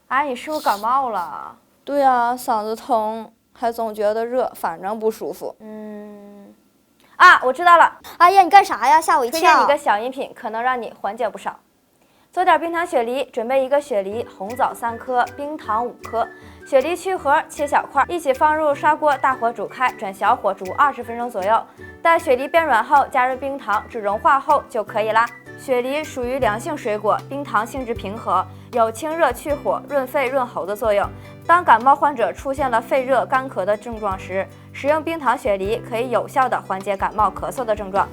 阿姨是不是感冒了？对呀，嗓子疼，还总觉得热，反正不舒服。我知道了。阿姨，你干啥呀？吓我一跳。推荐你个小饮品，可能让你缓解不少。做点冰糖雪梨，准备一个雪梨、红枣3颗、冰糖5颗。雪梨去核，切小块，一起放入砂锅，大火煮开，转小火煮20分钟左右。待雪梨变软后，加入冰糖，至融化后就可以啦。雪梨属于凉性水果，冰糖性质平和，有清热去火、润肺润喉的作用。当感冒患者出现了肺热、干咳的症状时，食用冰糖雪梨可以有效地缓解感冒、咳嗽的症状。